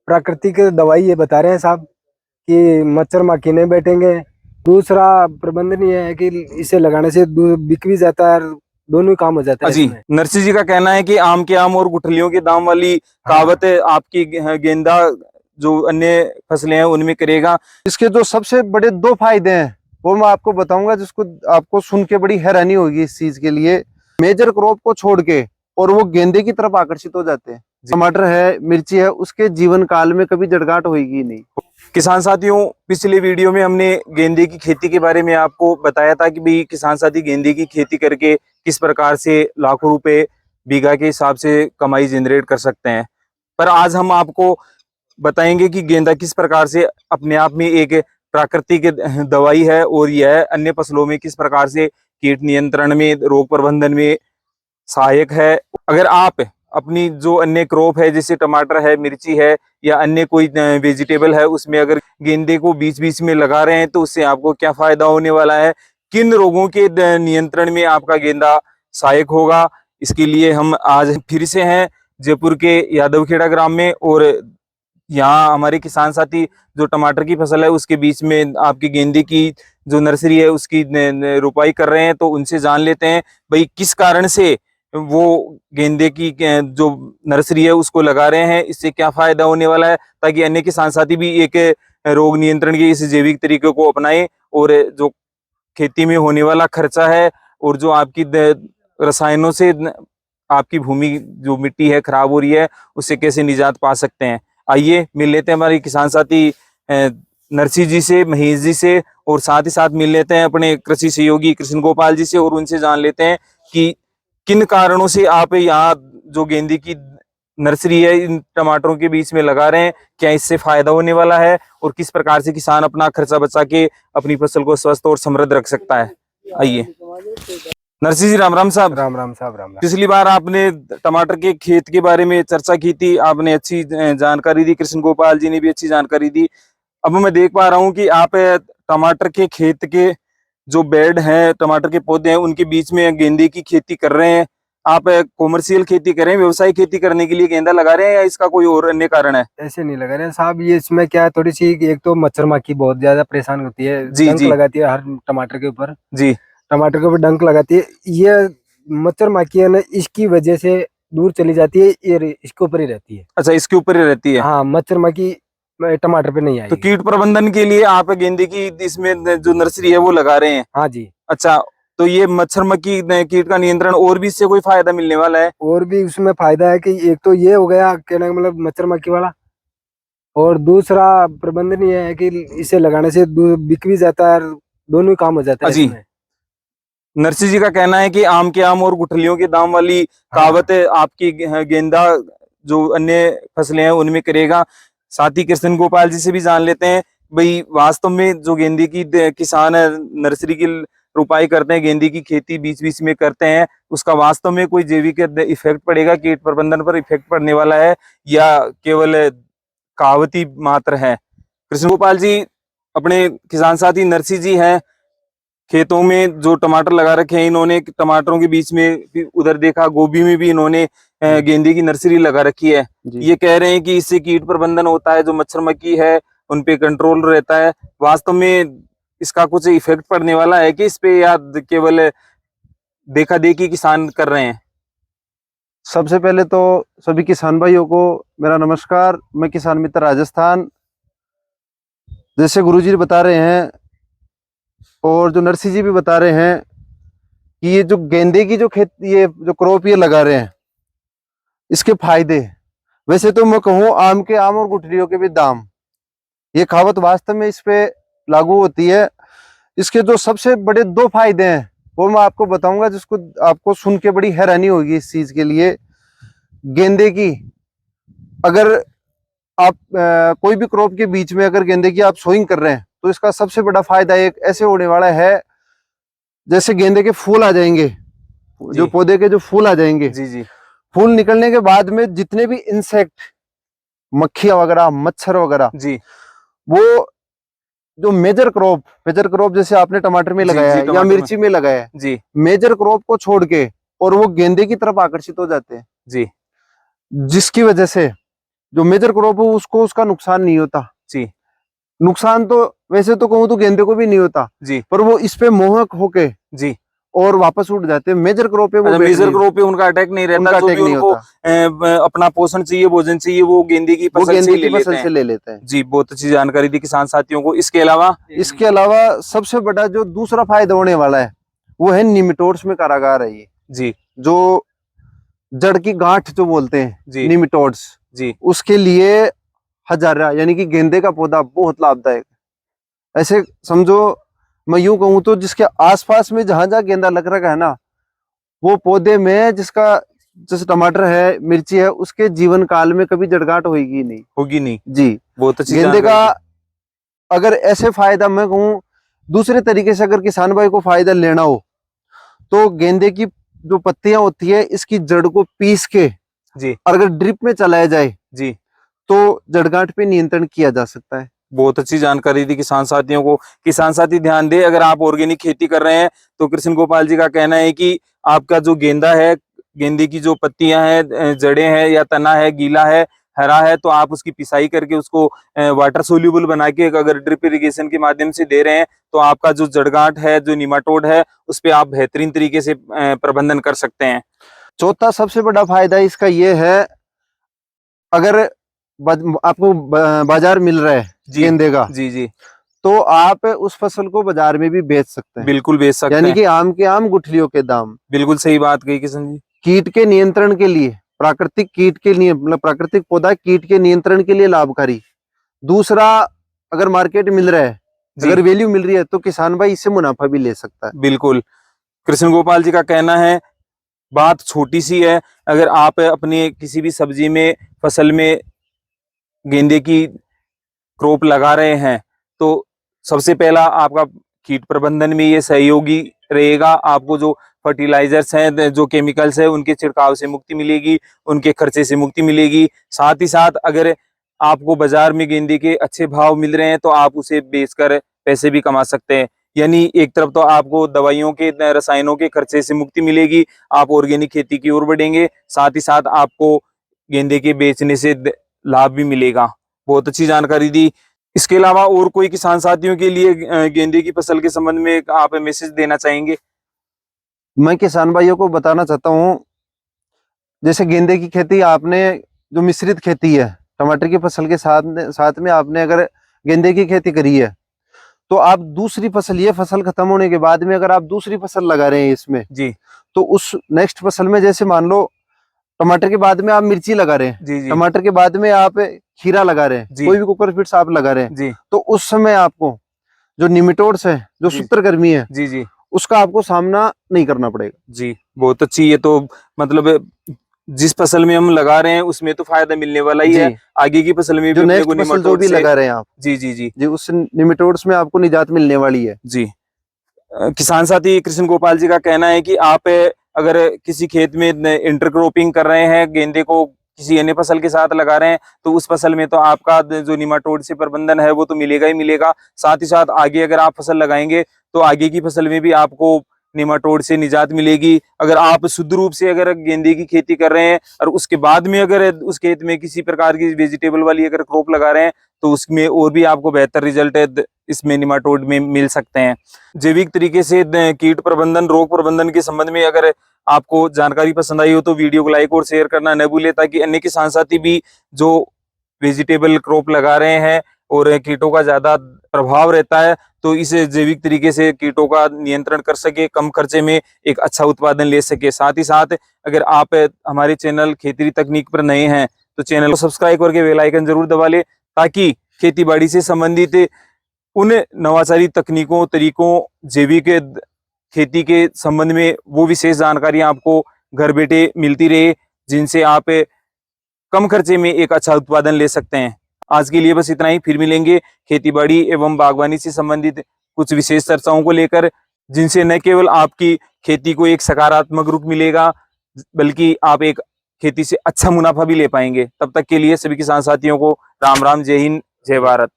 प्राकृतिक दवाई ये बता रहे हैं साहब कि मच्छर माखी नहीं बैठेंगे। दूसरा प्रबंधन ये है कि इसे लगाने से बिक भी जाता है, दोनों ही काम हो जाता है जी, इसमें। नरसिंह जी का कहना है कि आम के आम और गुठलियों के दाम वाली कहावत आपकी गेंदा जो अन्य फसलें हैं उनमें करेगा। इसके जो सबसे बड़े दो फायदे हैं वो मैं आपको बताऊंगा, जिसको आपको सुन के बड़ी हैरानी होगी इस चीज के लिए। मेजर क्रॉप को छोड़ के और वो गेंदे की तरफ आकर्षित हो जाते हैं। टमाटर है, मिर्ची है, उसके जीवन काल में कभी जड़गांठ होगी नहीं। किसान साथियों, पिछले वीडियो में हमने गेंदे की खेती के बारे में आपको बताया था कि भाई किसान साथी गेंदे की खेती करके किस प्रकार से लाखों रुपए बीघा के हिसाब से कमाई जनरेट कर सकते हैं। पर आज हम आपको बताएंगे कि गेंदा किस प्रकार से अपने आप में एक प्राकृतिक दवाई है और यह अन्य फसलों में किस प्रकार से कीट नियंत्रण में, रोग प्रबंधन में सहायक है। अगर आप अपनी जो अन्य क्रॉप है जैसे टमाटर है, मिर्ची है या अन्य कोई वेजिटेबल है उसमें अगर गेंदे को बीच बीच में लगा रहे हैं तो उससे आपको क्या फायदा होने वाला है, किन रोगों के नियंत्रण में आपका गेंदा सहायक होगा, इसके लिए हम आज फिर से हैं जयपुर के यादवखेड़ा ग्राम में। और यहाँ हमारे किसान साथी जो टमाटर की फसल है उसके बीच में आपकी गेंदे की जो नर्सरी है उसकी रोपाई कर रहे हैं, तो उनसे जान लेते हैं भाई किस कारण से वो गेंदे की जो नर्सरी है उसको लगा रहे हैं, इससे क्या फायदा होने वाला है, ताकि अन्य किसान साथी भी एक रोग नियंत्रण के इस जैविक तरीके को अपनाएं और जो खेती में होने वाला खर्चा है और जो आपकी रसायनों से आपकी भूमि जो मिट्टी है खराब हो रही है उससे कैसे निजात पा सकते हैं। आइए मिल लेते हैं हमारे किसान साथी नरसिंह जी से, महेश जी से, और साथ ही साथ मिल लेते हैं अपने कृषि सहयोगी कृष्ण गोपाल जी से और उनसे जान लेते हैं कि किन कारणों से आप यहाँ जो गेंदे की नर्सरी है इन टमाटरों के बीच में लगा रहे हैं, क्या इससे फायदा होने वाला है और किस प्रकार से किसान अपना खर्चा बचा के अपनी फसल को स्वस्थ और समृद्ध रख सकता है। आइए नरसिंह जी, राम राम साहब। राम राम साहब, राम राम। पिछली बार आपने टमाटर के खेत के बारे में चर्चा की थी, आपने अच्छी जानकारी दी, कृष्ण गोपाल जी ने भी अच्छी जानकारी दी। अब मैं देख पा रहा हूँ कि आप टमाटर के खेत के जो बेड हैं, टमाटर के पौधे हैं, उनके बीच में गेंदे की खेती कर रहे हैं। आप कॉमर्शियल खेती कर रहे हैं, व्यवसाय खेती करने के लिए गेंदा लगा रहे हैं या इसका कोई और अन्य कारण है? ऐसे नहीं लगा रहे हैं साहब, ये इसमें क्या है, थोड़ी सी एक तो मच्छर माखी बहुत ज्यादा परेशान होती है, डंक लगाती है हर टमाटर के ऊपर। जी, टमाटर के ऊपर डंक लगाती है, ये मच्छर माखी है ना, इसकी वजह से दूर चली जाती है, ये इसके ऊपर ही रहती है। अच्छा, इसके ऊपर ही रहती है। हाँ, मच्छर माखी टमाटर पे नहीं आई। तो कीट प्रबंधन के लिए आप गेंदे की इसमें जो नर्सरी है वो लगा रहे हैं? हाँ जी। अच्छा, तो ये मच्छर मक्खी कीट का नियंत्रण और भी इससे कोई फायदा मिलने वाला है? और भी उसमें फायदा है कि एक तो ये हो गया कहने का मतलब मच्छर मक्खी वाला, और दूसरा प्रबंधन ये है कि इसे लगाने से बिक भी जाता है, दोनों ही काम हो जाता है इसमें। नरसिंह जी का कहना है कि आम के आम और गुठलियों के दाम वाली कहावत आपकी गेंदा जो अन्य फसलें हैं उनमें करेगा। साथ ही कृष्ण गोपाल जी से भी जान लेते हैं भाई वास्तव में जो गेंदे की किसान नर्सरी की रोपाई करते हैं, गेंदे की खेती बीच बीच में करते हैं, उसका वास्तव में कोई जैविक इफेक्ट पड़ेगा, कीट प्रबंधन पर इफेक्ट पड़ने वाला है या केवल कहावती मात्र है? कृष्ण गोपाल जी, अपने किसान साथी नरसिंह जी हैं, खेतों में जो टमाटर लगा रखे हैं इन्होंने, टमाटरों के बीच में भी उधर देखा गोभी में भी इन्होंने गेंदे की नर्सरी लगा रखी है। ये कह रहे हैं कि इससे कीट प्रबंधन होता है, जो मच्छर मक्खी है उन पे कंट्रोल रहता है। वास्तव में इसका कुछ इफेक्ट पड़ने वाला है कि इस पे, या केवल देखा देखी किसान कर रहे हैं? सबसे पहले तो सभी किसान भाइयों को मेरा नमस्कार। मैं किसान मित्र राजस्थान, जैसे गुरुजी बता रहे हैं और जो नरसिंह जी भी बता रहे हैं कि ये जो गेंदे की जो खेत, ये जो क्रॉप ये लगा रहे हैं, इसके फायदे, वैसे तो मैं कहूँ आम के आम और गुठलियों के भी दाम, ये कहावत वास्तव में इस पे लागू होती है। इसके जो सबसे बड़े दो फायदे हैं वो मैं आपको बताऊंगा, जिसको आपको सुन के बड़ी हैरानी होगी इस चीज के लिए। गेंदे की अगर आप कोई भी क्रॉप के बीच में अगर गेंदे की आप सोइंग कर रहे हैं तो इसका सबसे बड़ा फायदा एक ऐसे होने वाला है, जैसे गेंदे के फूल आ जाएंगे, जो पौधे के जो फूल आ जाएंगे, जी, फूल निकलने के बाद में जितने भी इंसेक्ट, मक्खियां वगैरह, मच्छर वगैरह, जी, वो जो मेजर क्रॉप जैसे आपने टमाटर में लगाया है या मिर्ची में लगाया है, जी, मेजर क्रॉप को छोड़ के और वो गेंदे की तरफ आकर्षित हो जाते हैं, जी, जिसकी वजह से जो मेजर क्रॉप है उसको उसका नुकसान नहीं होता जी नुकसान तो वैसे तो कहूँ तो गेंदे को भी नहीं होता जी पर वो इस पे मोहक होके जी। और वापस उठ जाते हैं मेजर क्रॉप पे वो अच्छा, बैठ मेजर नहीं- क्रॉप पे उनका अटैक नहीं रहता, उनका जो अटैक भी नहीं उनको होता अपना पोषण चाहिए, भोजन चाहिए, वो गेंदे की वो फसल से गेंदे ही की ले लेते फसल हैं। से ले लेते हैं। जी, बहुत अच्छी जानकारी दी किसान साथियों को। इसके अलावा इसके अलावा सबसे बड़ा जो दूसरा फायदा होने वाला है वो है निमेटोड्स में कारागार है ये जी जो जड़ की गांठ जो बोलते हैं जी निमेटोड्स जी उसके लिए हजारा यानी कि गेंदे का पौधा बहुत लाभदायक है। ऐसे समझो मैं यूं कहूँ तो जिसके आसपास में जहां जहां गेंदा लग रखा है ना वो पौधे में जिसका जैसे टमाटर है मिर्ची है उसके जीवन काल में कभी जड़गांठ होगी नहीं। होगी नहीं। जी बहुत अच्छी गेंदे का जानकारी अगर ऐसे फायदा मैं कहूँ दूसरे तरीके से अगर किसान भाई को फायदा लेना हो तो गेंदे की जो पत्तियां होती है इसकी जड़ को पीस के दी। जी और अगर ड्रिप में चलाया जाए जी, तो जड़गांठ पे नियंत्रण किया जा सकता है। बहुत अच्छी जानकारी दी किसान साथियों को। किसान साथी ध्यान दे, अगर आप ऑर्गेनिक खेती कर रहे हैं तो कृष्ण गोपाल जी का कहना है कि आपका जो गेंदा है, गेंदे की जो पत्तियां हैं, जड़ें हैं या तना है, गीला है, हरा है, तो आप उसकी पिसाई करके उसको वाटर सोल्यूबल बना के अगर ड्रिप इरिगेशन के माध्यम से दे रहे हैं तो आपका जो जड़गांठ है, जो निमाटोड है, उस पर आप बेहतरीन तरीके से प्रबंधन कर सकते हैं। चौथा सबसे बड़ा फायदा इसका ये है अगर आपको बाजार मिल रहा है जी गेंदे का जी जी, तो आप उस फसल को बाजार में भी बेच सकते हैं। बिल्कुल बेच सकते यानी हैं। कि आम के आम गुठलियों के दाम। बिल्कुल सही बात कही किशन जी। कीट के नियंत्रण के लिए प्राकृतिक कीट के लिए मतलब प्राकृतिक पौधा कीट के नियंत्रण के लिए लाभकारी। दूसरा अगर मार्केट मिल रहा है जी अगर वैल्यू मिल रही है तो किसान भाई इससे मुनाफा भी ले सकता है। बिल्कुल, कृष्ण गोपाल जी का कहना है बात छोटी सी है, अगर आप अपनी किसी भी सब्जी में फसल में गेंदे की क्रॉप लगा रहे हैं तो सबसे पहला आपका कीट प्रबंधन में ये सहयोगी रहेगा। आपको जो फर्टिलाइजर्स हैं, जो केमिकल्स है, उनके छिड़काव से मुक्ति मिलेगी, उनके खर्चे से मुक्ति मिलेगी। साथ ही साथ अगर आपको बाजार में गेंदे के अच्छे भाव मिल रहे हैं तो आप उसे बेचकर पैसे भी कमा सकते हैं। यानी एक तरफ तो आपको दवाइयों के, रसायनों के खर्चे से मुक्ति मिलेगी, आप ऑर्गेनिक खेती की ओर बढ़ेंगे, साथ ही साथ आपको गेंदे के बेचने से लाभ भी मिलेगा। बहुत अच्छी जानकारी दी। इसके अलावा और कोई किसान साथियों के लिए गेंदे की फसल के संबंध में आप मैसेज देना चाहेंगे? मैं किसान भाइयों को बताना चाहता हूँ जैसे गेंदे की खेती आपने जो मिश्रित खेती है टमाटर की फसल के साथ में आपने अगर गेंदे की खेती करी है तो आप दूसरी फसल ये फसल खत्म होने के बाद में अगर आप दूसरी फसल लगा रहे हैं इसमें जी तो उस नेक्स्ट फसल में जैसे मान लो टमाटर के बाद में आप मिर्ची लगा रहे हैं, जी जी टमाटर के बाद में आप खीरा लगा रहे हैं, जी। कोई भी कोकोपीट्स आप लगा रहे हैं जी तो उस समय आपको जो निमेटोड्स है जो जी। सूत्रकृमि है जी जी उसका आपको सामना नहीं करना पड़ेगा। जी, बहुत अच्छी। ये तो मतलब जिस फसल में हम लगा रहे हैं उसमें तो फायदा मिलने वाला ही है, जी। आगे की फसल में भी जो अपने नेक्स्ट को फसल जो निमाटोड भी से। लगा रहे हैं आप जी जी जी जी उस निमेटोड्स में आपको निजात मिलने वाली है। जी। किसान साथी कृष्ण गोपाल जी का कहना है कि आप अगर किसी खेत में इंटरक्रॉपिंग कर रहे हैं, गेंदे को किसी अन्य फसल के साथ लगा रहे हैं, तो उस फसल में तो आपका जो निमाटोड से प्रबंधन है वो तो मिलेगा ही मिलेगा। साथ ही साथ आगे अगर आप फसल लगाएंगे तो आगे की फसल में भी आपको निमाटोड से निजात मिलेगी। अगर आप शुद्ध रूप से अगर गेंदे की खेती कर रहे हैं और उसके बाद में अगर उस खेत में किसी प्रकार की वेजिटेबल वाली अगर क्रॉप लगा रहे हैं तो उसमें और भी आपको बेहतर रिजल्ट इसमें निमाटोड में मिल सकते हैं। जैविक तरीके से कीट प्रबंधन, रोग प्रबंधन के संबंध में अगर आपको जानकारी पसंद आई हो तो वीडियो को लाइक और शेयर करना न भूलें, ताकि अन्य किसान साथी भी जो वेजिटेबल क्रॉप लगा रहे हैं और कीटों का ज्यादा प्रभाव रहता है तो इसे जैविक तरीके से कीटों का नियंत्रण कर सके, कम खर्चे में एक अच्छा उत्पादन ले सके। साथ ही साथ अगर आप हमारे चैनल खेती तकनीक पर नए हैं तो चैनल को सब्सक्राइब करके बेल आइकन जरूर दबा ले, ताकि खेती बाड़ी से संबंधित उन नवाचारी तकनीकों, तरीकों, जैविक खेती के संबंध में वो विशेष जानकारियां आपको घर बैठे मिलती रहे, जिनसे आप कम खर्चे में एक अच्छा उत्पादन ले सकते हैं। आज के लिए बस इतना ही, फिर मिलेंगे खेतीबाड़ी एवं बागवानी से संबंधित कुछ विशेष चर्चाओं को लेकर, जिनसे न केवल आपकी खेती को एक सकारात्मक रूप मिलेगा बल्कि आप एक खेती से अच्छा मुनाफा भी ले पाएंगे। तब तक के लिए सभी किसान साथियों को राम राम, जय हिंद, जय भारत।